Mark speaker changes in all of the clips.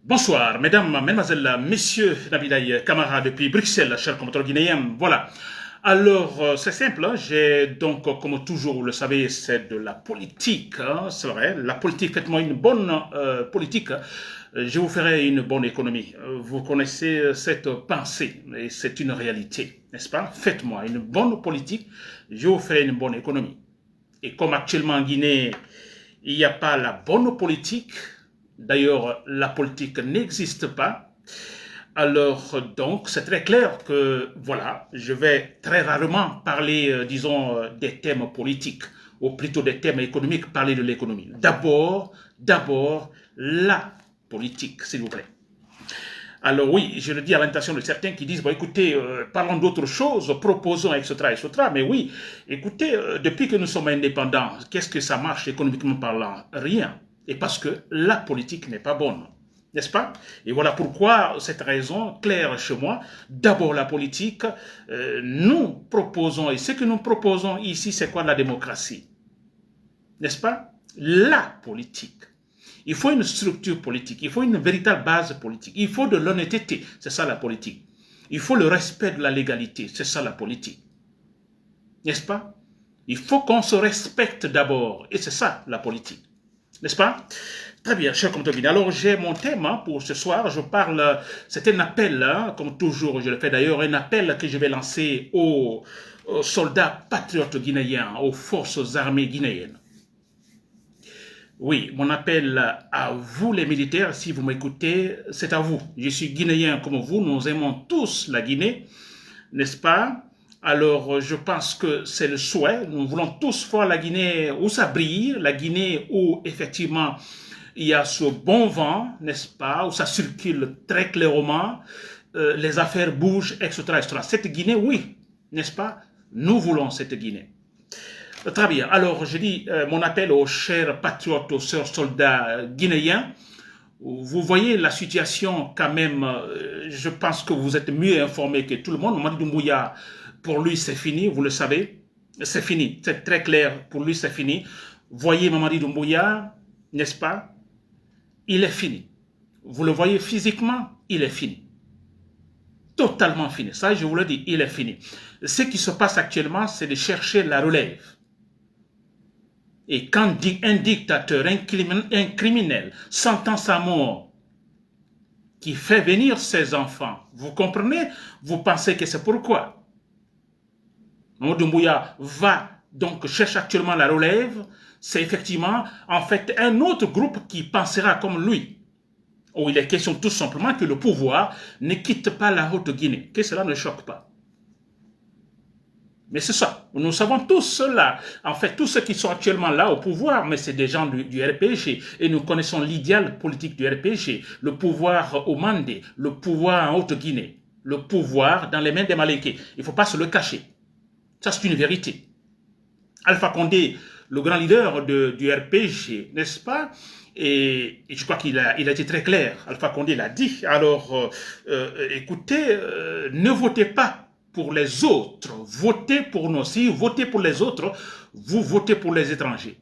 Speaker 1: Bonsoir, mesdames, mesdemoiselles, messieurs, Nabidaï, camarades depuis Bruxelles, chers compatriotes guinéens. Voilà. Alors, c'est simple, hein, j'ai donc, comme toujours, vous le savez, c'est de la politique, hein, c'est vrai. La politique, faites-moi une bonne politique, je vous ferai une bonne économie. Vous connaissez cette pensée, et c'est une réalité, n'est-ce pas? Faites-moi une bonne politique, je vous ferai une bonne économie. Et comme actuellement en Guinée, il n'y a pas la bonne politique, d'ailleurs la politique n'existe pas, alors donc c'est très clair que voilà, je vais très rarement parler, disons, des thèmes politiques, ou plutôt des thèmes économiques, parler de l'économie. D'abord, la politique, s'il vous plaît. Alors oui, je le dis à l'intention de certains qui disent, bon écoutez, parlons d'autre chose, proposons, etc., etc. Mais oui, écoutez, depuis que nous sommes indépendants, qu'est-ce que ça marche économiquement parlant? Rien. Et parce que la politique n'est pas bonne, n'est-ce pas? Et voilà pourquoi, cette raison claire chez moi, d'abord la politique, nous proposons, et ce que nous proposons ici, c'est quoi la démocratie? N'est-ce pas? La politique. Il faut une structure politique, il faut une véritable base politique, il faut de l'honnêteté, c'est ça la politique. Il faut le respect de la légalité, c'est ça la politique. N'est-ce pas? Il faut qu'on se respecte d'abord, et c'est ça la politique. N'est-ce pas? Très bien, cher compatriotes guinéens. Alors j'ai mon thème pour ce soir, je parle, c'est un appel, hein, comme toujours je le fais d'ailleurs, un appel que je vais lancer aux soldats patriotes guinéens, aux forces armées guinéennes. Oui, mon appel à vous les militaires, si vous m'écoutez, c'est à vous. Je suis guinéen comme vous, nous aimons tous la Guinée, n'est-ce pas? Alors, je pense que c'est le souhait. Nous voulons tous voir la Guinée où ça brille, la Guinée où effectivement il y a ce bon vent, n'est-ce pas, où ça circule très clairement, les affaires bougent, etc., etc. Cette Guinée, oui, n'est-ce pas? Nous voulons cette Guinée. Très bien. Alors, je dis mon appel aux chers patriotes, aux chers soldats guinéens. Vous voyez la situation quand même, je pense que vous êtes mieux informés que tout le monde. Mamadi Doumbouya, pour lui, c'est fini, vous le savez. C'est fini, c'est très clair, pour lui, c'est fini. Voyez Mamadi Doumbouya, n'est-ce pas? Il est fini. Vous le voyez physiquement, il est fini. Totalement fini. Ça, je vous le dis, il est fini. Ce qui se passe actuellement, c'est de chercher la relève. Et quand un dictateur, un criminel, sentant sa mort, qui fait venir ses enfants, vous comprenez? Vous pensez que c'est pourquoi? Mamadou Doumbouya va donc chercher actuellement la relève. C'est effectivement, en fait, un autre groupe qui pensera comme lui. Où il est question tout simplement que le pouvoir ne quitte pas la Haute-Guinée, que cela ne choque pas. Mais c'est ça, nous savons tous cela. En fait, tous ceux qui sont actuellement là au pouvoir, mais c'est des gens du RPG, et nous connaissons l'idéal politique du RPG, le pouvoir au Mandé, le pouvoir en Haute-Guinée, le pouvoir dans les mains des Malinqués. Il ne faut pas se le cacher. Ça, c'est une vérité. Alpha Condé, le grand leader du RPG, n'est-ce pas? Et je crois qu'il a été très clair. Alpha Condé l'a dit. Alors, écoutez, ne votez pas pour les autres, votez pour nous. Si vous votez pour les autres, vous votez pour les étrangers.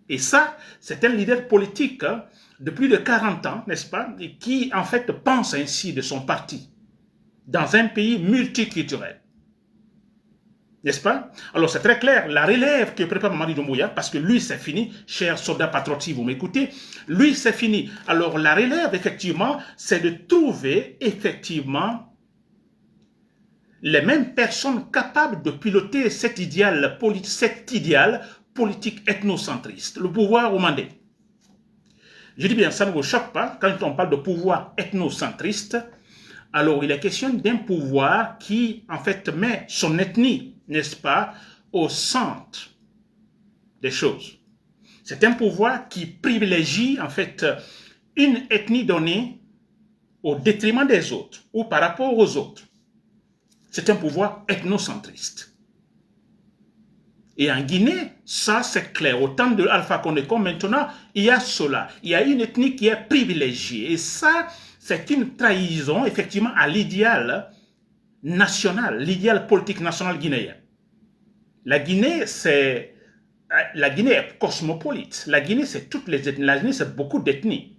Speaker 1: Et ça, c'est un leader politique hein, de plus de 40 ans, n'est-ce pas, et qui en fait pense ainsi de son parti, dans un pays multiculturel. N'est-ce pas? Alors c'est très clair, la relève que prépare Mamadi Doumbouya, parce que lui c'est fini, chers soldats patriotes, si vous m'écoutez, lui c'est fini. Alors la relève, effectivement, c'est de trouver, effectivement, les mêmes personnes capables de piloter cet idéal politique ethnocentriste, le pouvoir au Mandé. Je dis bien, ça ne vous choque pas, quand on parle de pouvoir ethnocentriste, alors il est question d'un pouvoir qui, en fait, met son ethnie, n'est-ce pas, au centre des choses. C'est un pouvoir qui privilégie, en fait, une ethnie donnée au détriment des autres ou par rapport aux autres. C'est un pouvoir ethnocentriste. Et en Guinée, ça c'est clair. Au temps de Alpha Condé comme maintenant, il y a cela. Il y a une ethnie qui est privilégiée. Et ça, c'est une trahison, effectivement, à l'idéal national, l'idéal politique national guinéen. La Guinée est cosmopolite. La Guinée, c'est toutes les ethnies. La Guinée, c'est beaucoup d'ethnies.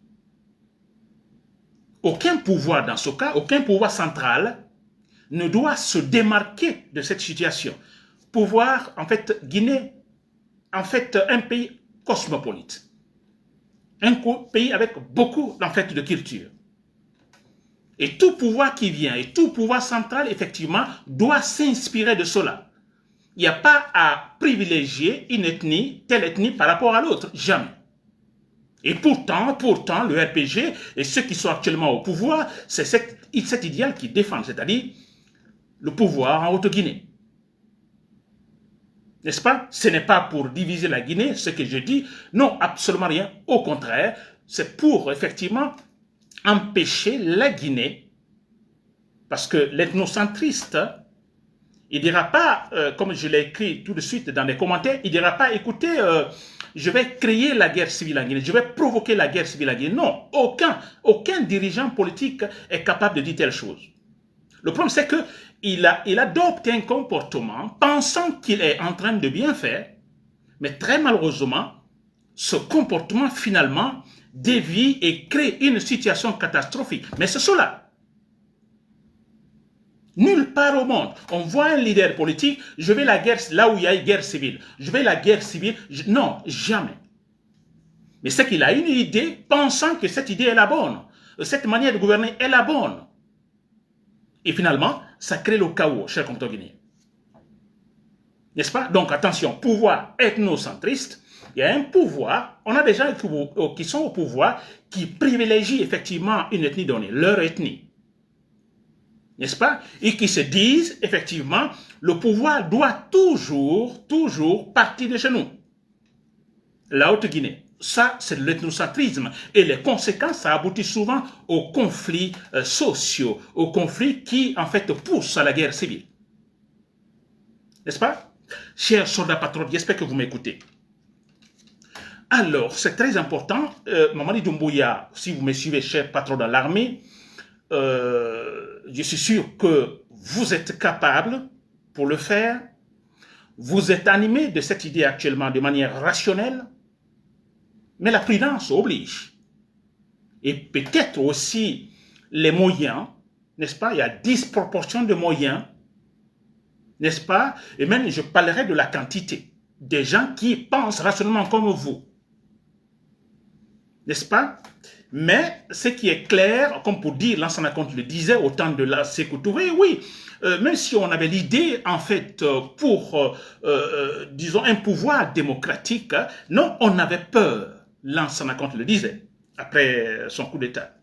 Speaker 1: aucun pouvoir dans ce cas, aucun pouvoir central ne doit se démarquer de cette situation. Pouvoir, en fait, Guinée, en fait, un pays cosmopolite. Un pays avec beaucoup, en fait, de culture. Et tout pouvoir qui vient, et tout pouvoir central, effectivement, doit s'inspirer de cela. Il n'y a pas à privilégier une ethnie, telle ethnie par rapport à l'autre. Jamais. Et pourtant, le RPG et ceux qui sont actuellement au pouvoir, c'est cet idéal qu'ils défendent, c'est-à-dire le pouvoir en Haute-Guinée. N'est-ce pas? Ce n'est pas pour diviser la Guinée, ce que je dis. Non, absolument rien. Au contraire, c'est pour, effectivement, empêcher la Guinée, parce que l'ethnocentriste, il ne dira pas, comme je l'ai écrit tout de suite dans les commentaires, il ne dira pas, écoutez, je vais créer la guerre civile en Guinée, je vais provoquer la guerre civile en Guinée. Non, aucun dirigeant politique est capable de dire telle chose. Le problème, c'est qu'il adopte un comportement pensant qu'il est en train de bien faire, mais très malheureusement, ce comportement finalement dévie et crée une situation catastrophique. Mais c'est cela. Nulle part au monde, on voit un leader politique, je vais la guerre là où il y a une guerre civile. Je vais la guerre civile. Non, jamais. Mais c'est qu'il a une idée, pensant que cette idée est la bonne. Cette manière de gouverner est la bonne. Et finalement, ça crée le chaos, chers compatriotes guinéens. N'est-ce pas? Donc attention, pouvoir ethnocentriste, il y a un pouvoir, on a des gens qui sont au pouvoir, qui privilégient effectivement une ethnie donnée, leur ethnie. N'est-ce pas? Et qui se disent, effectivement, le pouvoir doit toujours partir de chez nous. La Haute-Guinée. Ça, c'est de l'ethnocentrisme. Et les conséquences, ça aboutit souvent aux conflits sociaux, aux conflits qui, en fait, poussent à la guerre civile. N'est-ce pas? Chers soldats patriotes, j'espère que vous m'écoutez. Alors, c'est très important. Mamadi Doumbouya, si vous me suivez, chers patrons dans l'armée, je suis sûr que vous êtes capable pour le faire. Vous êtes animé de cette idée actuellement de manière rationnelle, mais la prudence oblige. Et peut-être aussi les moyens, n'est-ce pas? Il y a disproportion de moyens, n'est-ce pas? Et même je parlerai de la quantité des gens qui pensent rationnellement comme vous, n'est-ce pas? Mais ce qui est clair, comme pour dire, l'ancien Conte le disait au temps de la Sékou Touré, oui, même si on avait l'idée, en fait, pour, disons, un pouvoir démocratique, non, on avait peur, l'ancien Conte le disait, après son coup d'État.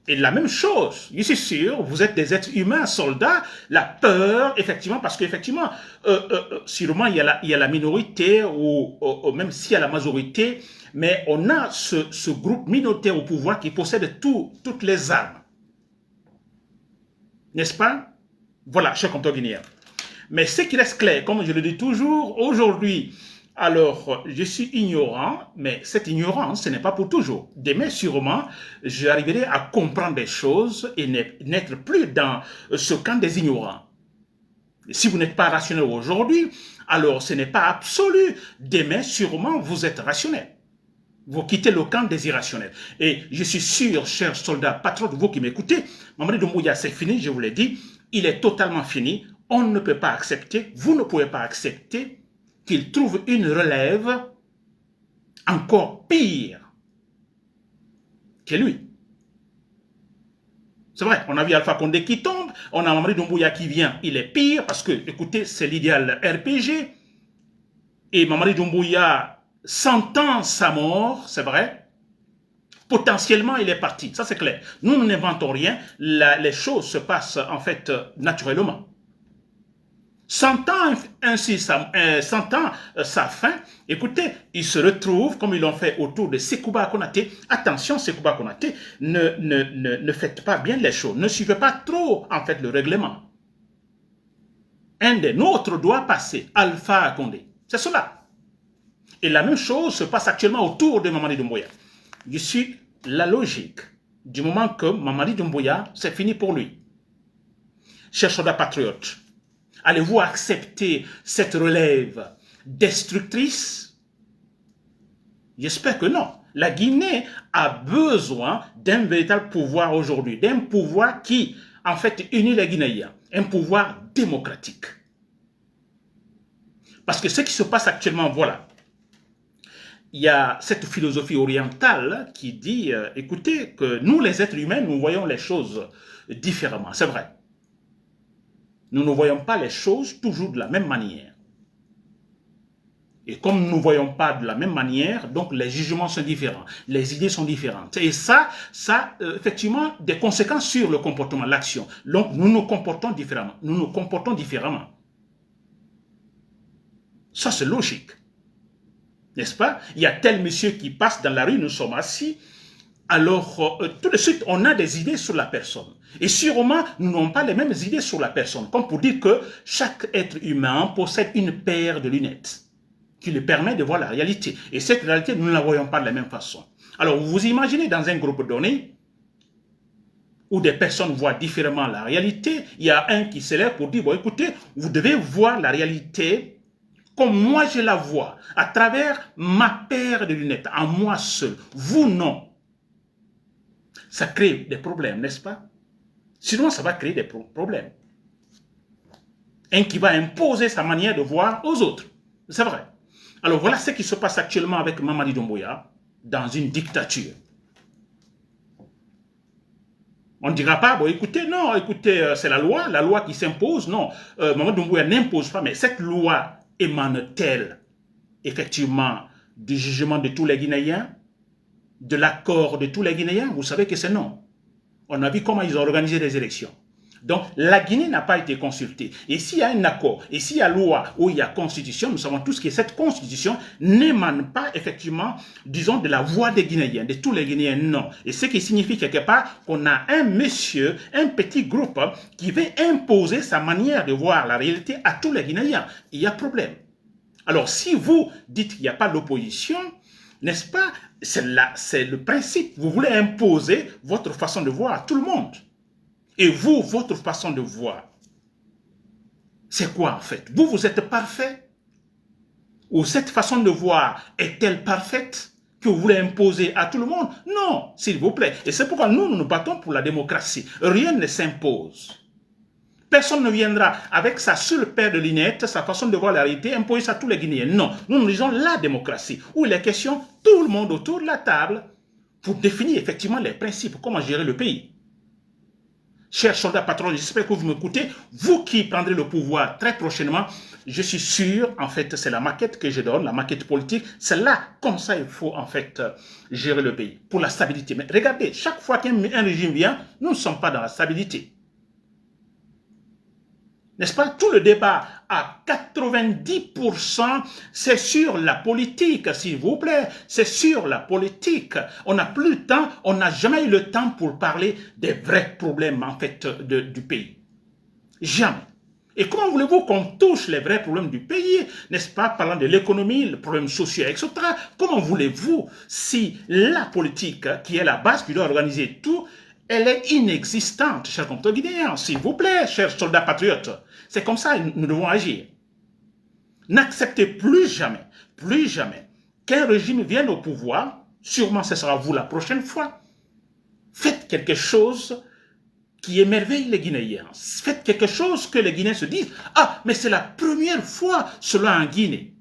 Speaker 1: Et la même chose, je suis sûr, vous êtes des êtres humains, soldats, la peur, effectivement, parce qu'effectivement, sûrement, il y a la minorité, ou même s'il y a la majorité, mais on a ce groupe minoritaire au pouvoir qui possède toutes les armes. N'est-ce pas? Voilà, chers compatriotes guinéens. Mais ce qui reste clair, comme je le dis toujours, aujourd'hui, alors, je suis ignorant, mais cette ignorance, ce n'est pas pour toujours. Demain, sûrement, j'arriverai à comprendre des choses et n'être plus dans ce camp des ignorants. Si vous n'êtes pas rationnel aujourd'hui, alors ce n'est pas absolu. Demain, sûrement, vous êtes rationnel. Vous quittez le camp des irrationnels. Et je suis sûr, chers soldats, patriotes, vous qui m'écoutez, Mamadi Doumbouya, c'est fini, je vous l'ai dit, il est totalement fini. On ne peut pas accepter, vous ne pouvez pas accepter qu'il trouve une relève encore pire que lui. C'est vrai, on a vu Alpha Condé qui tombe, on a Mamadi Doumbouya qui vient, il est pire parce que, écoutez, c'est l'idéal RPG. Et Mamadi Doumbouya sentant sa mort, c'est vrai, potentiellement il est parti, ça c'est clair. Nous n'inventons rien, les choses se passent en fait naturellement. Sentant ainsi sa fin, écoutez, ils se retrouvent comme ils l'ont fait autour de Sekouba Konaté. Attention, Sekouba Konaté, ne faites pas bien les choses, ne suivez pas trop en fait le règlement. Un des nôtres doit passer, Alpha Condé. C'est cela. Et la même chose se passe actuellement autour de Mamadi Doumbouya. Je suis la logique. Du moment que Mamadi Doumbouya, c'est fini pour lui. Chers soldats patriotes, allez-vous accepter cette relève destructrice? J'espère que non. La Guinée a besoin d'un véritable pouvoir aujourd'hui, d'un pouvoir qui, en fait, unit les Guinéens, un pouvoir démocratique. Parce que ce qui se passe actuellement, voilà, il y a cette philosophie orientale qui dit, écoutez, que nous, les êtres humains, nous voyons les choses différemment, c'est vrai. Nous ne voyons pas les choses toujours de la même manière. Et comme nous ne voyons pas de la même manière, donc les jugements sont différents, les idées sont différentes. Et ça effectivement, des conséquences sur le comportement, l'action. Donc, nous nous comportons différemment. Nous nous comportons différemment. Ça, c'est logique. N'est-ce pas? Il y a tel monsieur qui passe dans la rue, nous sommes assis. Alors, tout de suite, on a des idées sur la personne. Et sûrement, nous n'avons pas les mêmes idées sur la personne. Comme pour dire que chaque être humain possède une paire de lunettes qui lui permet de voir la réalité. Et cette réalité, nous ne la voyons pas de la même façon. Alors, vous vous imaginez dans un groupe donné, où des personnes voient différemment la réalité, il y a un qui s'élève pour dire, bon, écoutez, vous devez voir la réalité comme moi je la vois, à travers ma paire de lunettes, à moi seul. Vous, non. Ça crée des problèmes, n'est-ce pas? Sinon, ça va créer des problèmes. Un qui va imposer sa manière de voir aux autres. C'est vrai. Alors voilà ce qui se passe actuellement avec Mamadi Doumbouya dans une dictature. On ne dira pas, bon écoutez, non, écoutez, c'est la loi qui s'impose. Non, Mamadi Doumbouya n'impose pas, mais cette loi émane-t-elle effectivement du jugement de tous les Guinéens, de l'accord de tous les Guinéens? Vous savez que c'est non. On a vu comment ils ont organisé les élections. Donc, la Guinée n'a pas été consultée. Et s'il y a un accord, et s'il y a loi où il y a constitution, nous savons tous que cette constitution n'émane pas, effectivement, disons, de la voix des Guinéens, de tous les Guinéens, non. Et ce qui signifie quelque part qu'on a un monsieur, un petit groupe qui veut imposer sa manière de voir la réalité à tous les Guinéens. Il y a problème. Alors, si vous dites qu'il n'y a pas d'opposition, n'est-ce pas? C'est le principe. Vous voulez imposer votre façon de voir à tout le monde. Et vous, votre façon de voir, c'est quoi en fait? Vous êtes parfait? Ou cette façon de voir est-elle parfaite que vous voulez imposer à tout le monde? Non, s'il vous plaît. Et c'est pourquoi nous nous battons pour la démocratie. Rien ne s'impose. Personne ne viendra avec sa seule paire de lunettes, sa façon de voir la réalité, imposer ça à tous les Guinéens. Non, nous disons la démocratie, où il est question, tout le monde autour de la table, pour définir effectivement les principes, comment gérer le pays. Chers soldats patrons, j'espère que vous m'écoutez. Vous qui prendrez le pouvoir très prochainement, je suis sûr, en fait, c'est la maquette que je donne, la maquette politique. C'est là, comme ça, il faut, en fait, gérer le pays, pour la stabilité. Mais regardez, chaque fois qu'un régime vient, nous ne sommes pas dans la stabilité. N'est-ce pas? Tout le débat à 90%, c'est sur la politique, s'il vous plaît. C'est sur la politique. On n'a plus le temps, on n'a jamais eu le temps pour parler des vrais problèmes, en fait, du pays. Jamais. Et comment voulez-vous qu'on touche les vrais problèmes du pays, n'est-ce pas, parlant de l'économie, le problème social, etc. Comment voulez-vous, si la politique, qui est la base, qui doit organiser tout, elle est inexistante, chers compatriotes guinéens, s'il vous plaît, chers soldats patriotes. C'est comme ça que nous devons agir. N'acceptez plus jamais qu'un régime vienne au pouvoir, sûrement ce sera vous la prochaine fois. Faites quelque chose qui émerveille les Guinéens. Faites quelque chose que les Guinéens se disent, ah, mais c'est la première fois cela en Guinée.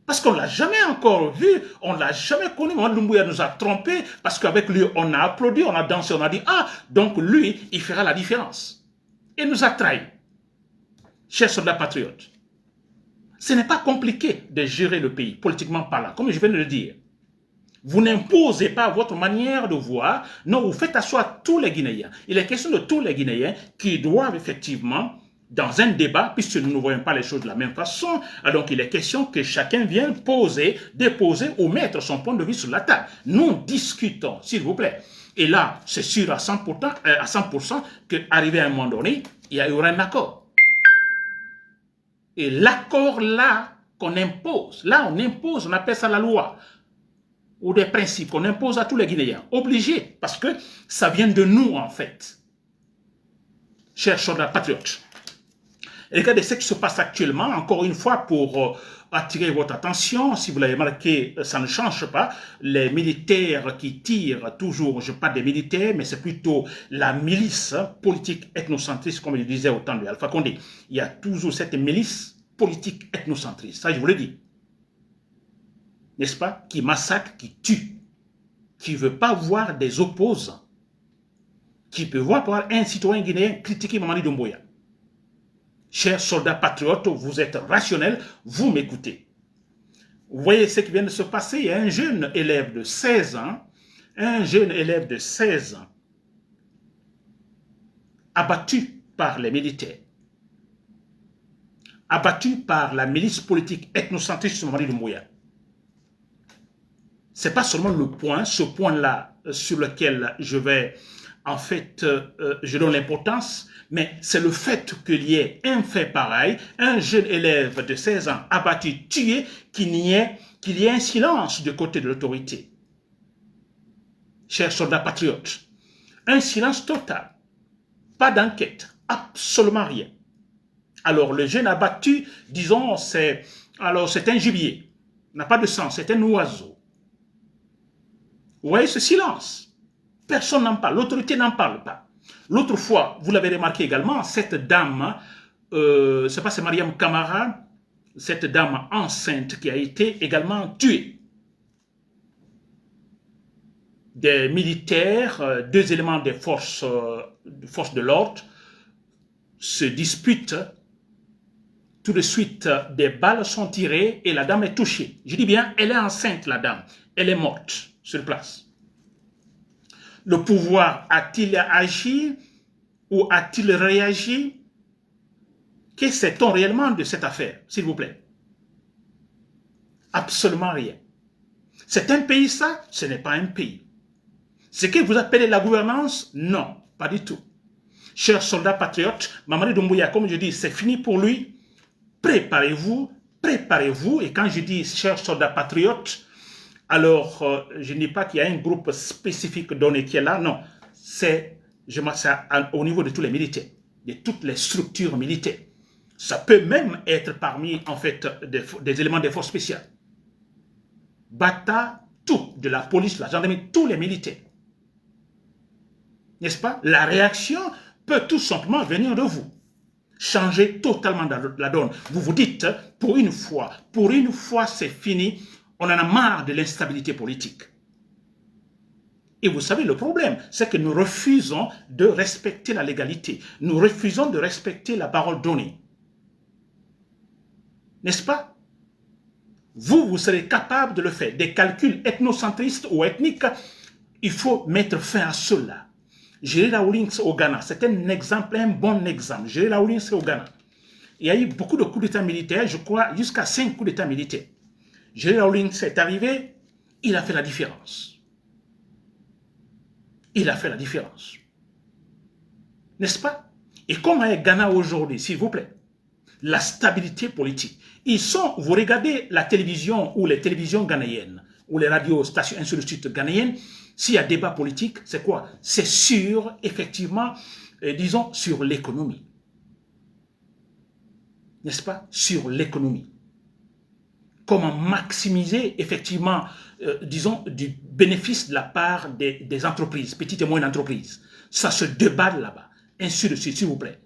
Speaker 1: Parce qu'on ne l'a jamais encore vu, on ne l'a jamais connu. Mamadi Doumbouya nous a trompés parce qu'avec lui, on a applaudi, on a dansé, on a dit, ah, donc lui, il fera la différence. Il nous a trahis. Chers soldats patriotes, ce n'est pas compliqué de gérer le pays, politiquement parlant, comme je viens de le dire. Vous n'imposez pas votre manière de voir, non, vous faites asseoir tous les Guinéens. Il est question de tous les Guinéens qui doivent effectivement, dans un débat, puisque nous ne voyons pas les choses de la même façon, donc il est question que chacun vienne déposer ou mettre son point de vue sur la table. Nous discutons, s'il vous plaît. Et là, c'est sûr à 100% qu'arrivé à un moment donné, il y aura un accord. Et l'accord là qu'on impose, là on impose, on appelle ça la loi, ou des principes qu'on impose à tous les Guinéens, obligés, parce que ça vient de nous en fait. Chers soldats patriotes, regardez ce qui se passe actuellement, encore une fois, pour attirer votre attention. Si vous l'avez remarqué, ça ne change pas. Les militaires qui tirent toujours, je parle des militaires, mais c'est plutôt la milice politique ethnocentriste, comme je disais au temps de Alpha Condé. Il y a toujours cette milice politique ethnocentriste, ça je vous le dis. N'est-ce pas? Qui massacre, qui tue, qui ne veut pas voir des opposants, qui peut voir un citoyen guinéen critiquer Mamadi Doumbouya. Chers soldats patriotes, vous êtes rationnels, vous m'écoutez. Vous voyez ce qui vient de se passer, il y a un jeune élève de 16 ans, abattu par les militaires, abattu par la milice politique ethnocentriste de Mamadi Doumbouya. Ce n'est pas seulement ce point-là sur lequel je vais, en fait, je donne l'importance, mais c'est le fait qu'il y ait un fait pareil, un jeune élève de 16 ans abattu, tué, qu'il y ait un silence du côté de l'autorité. Chers soldats patriotes, un silence total, pas d'enquête, absolument rien. Alors le jeune abattu, disons, c'est un gibier, n'a pas de sang, c'est un oiseau. Vous voyez ce silence? Personne n'en parle, l'autorité n'en parle pas. L'autre fois, vous l'avez remarqué également, cette dame, c'est Mariam Kamara, cette dame enceinte qui a été également tuée. Des militaires, deux éléments des forces de l'ordre se disputent. Tout de suite, des balles sont tirées et la dame est touchée. Je dis bien, elle est enceinte, la dame. Elle est morte sur place. Le pouvoir a-t-il agi ou a-t-il réagi? Que sait-on réellement de cette affaire, s'il vous plaît? Absolument rien. C'est un pays, ça? Ce n'est pas un pays. Ce que vous appelez la gouvernance? Non, pas du tout. Chers soldats patriotes, Mamadi Doumbouya, comme je dis, c'est fini pour lui. Préparez-vous, préparez-vous. Et quand je dis chers soldats patriotes, alors je ne dis pas qu'il y a un groupe spécifique donné qui est là, non. C'est au niveau de tous les militaires, de toutes les structures militaires. Ça peut même être parmi, en fait, des éléments des forces spéciales. Bata, tout, de la police, la gendarmerie, tous les militaires. N'est-ce pas? La réaction peut tout simplement venir de vous. Changer totalement la donne. Vous vous dites, pour une fois c'est fini, on en a marre de l'instabilité politique. Et vous savez, le problème, c'est que nous refusons de respecter la légalité. Nous refusons de respecter la parole donnée. N'est-ce pas? Vous serez capable de le faire. Des calculs ethnocentristes ou ethniques, il faut mettre fin à cela. Géry Rawlings au Ghana, c'est un exemple, un bon exemple. Géry Rawlings au Ghana. Il y a eu beaucoup de coups d'État militaires, je crois jusqu'à 5 coups d'État militaires. Géry Rawlings est arrivé, il a fait la différence. Il a fait la différence. N'est-ce pas? Et comment est Ghana aujourd'hui, s'il vous plaît? La stabilité politique. Vous regardez la télévision ou les télévisions ghanéennes, ou les radios, stations, ainsi de suite ghanéennes, s'il y a débat politique, c'est quoi? C'est sur, effectivement, disons, sur l'économie. N'est-ce pas? Sur l'économie. Comment maximiser, effectivement, disons, du bénéfice de la part des entreprises, petites et moyennes entreprises. Ça se débat là-bas. Ainsi de suite, s'il vous plaît.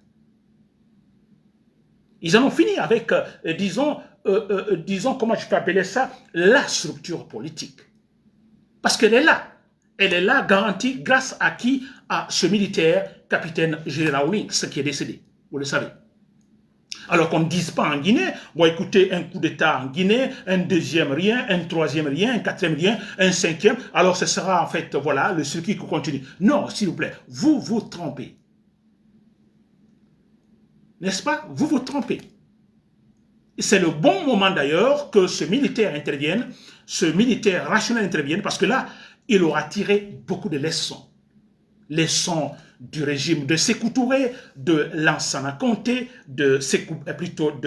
Speaker 1: Ils en ont fini avec, disons, comment je peux appeler ça, la structure politique. Parce qu'elle est là. Elle est là garantie grâce à qui? À ce militaire, capitaine Géry Rawlings, qui est décédé. Vous le savez. Alors qu'on ne dise pas en Guinée, bon écoutez, un coup d'État en Guinée, un deuxième rien, un troisième rien, un quatrième rien, un cinquième, alors ce sera en fait, voilà, le circuit qui continue. Non, s'il vous plaît, vous vous trompez. N'est-ce pas? Vous vous trompez. C'est le bon moment d'ailleurs que ce militaire intervienne, ce militaire rationnel intervienne, parce que là, il aura tiré beaucoup de leçons. Leçons du régime de Sékou Touré, de Lansana Conté, de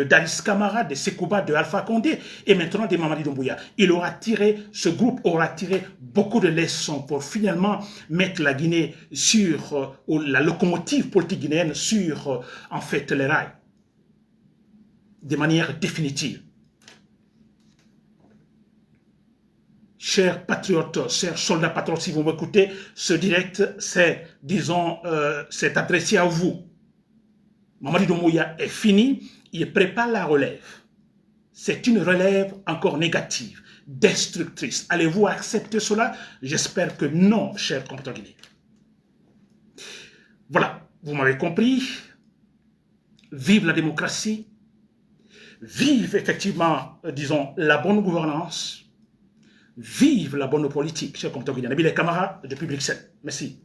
Speaker 1: Dadis Camara, de Sekouba, de Alpha Condé, et maintenant de Mamadi Doumbouya. Ce groupe aura tiré beaucoup de leçons pour finalement mettre la Guinée sur, la locomotive politique guinéenne sur, en fait, les rails, de manière définitive. chers patriotes, chers soldats patriotes, si vous m'écoutez, ce direct, c'est, disons, c'est adressé à vous. Mamadi Doumbouya est fini, il prépare la relève. C'est une relève encore négative, destructrice. Allez-vous accepter cela? J'espère que non, chers compatriotes guinéens. Voilà, vous m'avez compris. Vive la démocratie. Vive effectivement, disons, la bonne gouvernance. Vive la bonne politique, chers compatriotes guinéens. Nabil Kamara, depuis Bruxelles. Merci.